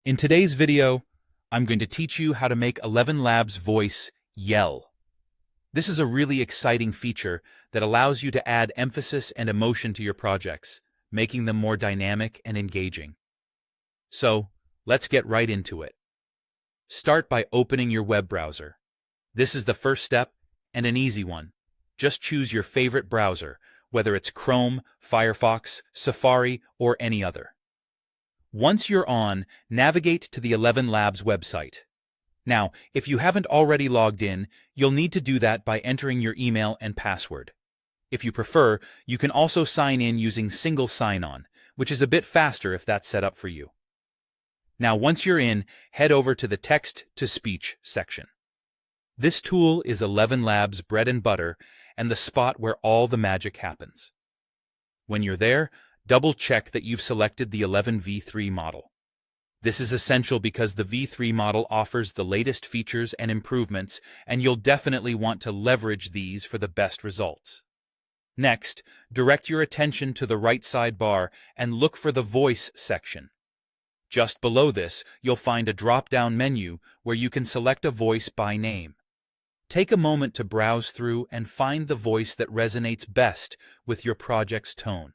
In today's video, I'm going to teach you how to make ElevenLabs voice yell. This is a really exciting feature that allows you to add emphasis and emotion to your projects, making them more dynamic and engaging. So, let's get right into it. Start by opening your web browser. This is the first step, and an easy one. Just choose your favorite browser, whether it's Chrome, Firefox, Safari, or any other. Once you're on, navigate to the ElevenLabs website. Now, if you haven't already logged in, you'll need to do that by entering your email and password. If you prefer, you can also sign in using single sign-on, which is a bit faster if that's set up for you. Now, once you're in, head over to the Text-to-Speech section. This tool is ElevenLabs' bread and butter and the spot where all the magic happens. When you're there, double-check that you've selected the 11v3 model. This is essential because the V3 model offers the latest features and improvements, and you'll definitely want to leverage these for the best results. Next, direct your attention to the right sidebar and look for the Voice section. Just below this, you'll find a drop-down menu where you can select a voice by name. Take a moment to browse through and find the voice that resonates best with your project's tone.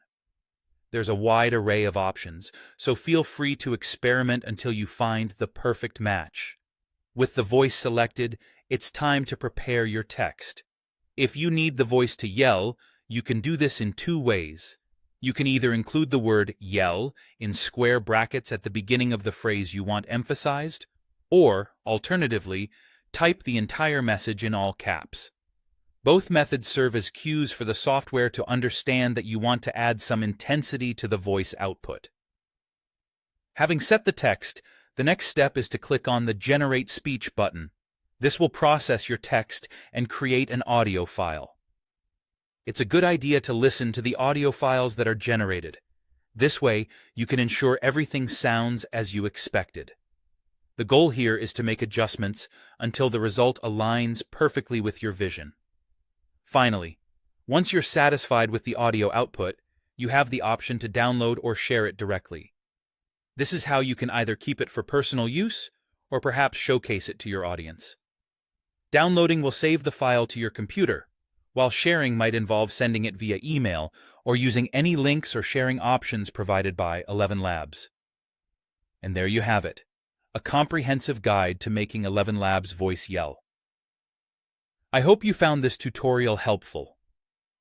There's a wide array of options, so feel free to experiment until you find the perfect match. With the voice selected, it's time to prepare your text. If you need the voice to yell, you can do this in two ways. You can either include the word yell in square brackets at the beginning of the phrase you want emphasized, or, alternatively, type the entire message in all caps. Both methods serve as cues for the software to understand that you want to add some intensity to the voice output. Having set the text, the next step is to click on the Generate Speech button. This will process your text and create an audio file. It's a good idea to listen to the audio files that are generated. This way, you can ensure everything sounds as you expected. The goal here is to make adjustments until the result aligns perfectly with your vision. Finally, once you're satisfied with the audio output, you have the option to download or share it directly. This is how you can either keep it for personal use or perhaps showcase it to your audience. Downloading will save the file to your computer, while sharing might involve sending it via email or using any links or sharing options provided by ElevenLabs. And there you have it, a comprehensive guide to making ElevenLabs voice yell. I hope you found this tutorial helpful.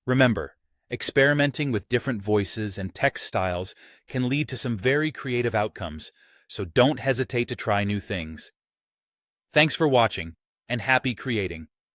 Remember, experimenting with different voices and text styles can lead to some very creative outcomes, so don't hesitate to try new things. Thanks for watching, and happy creating!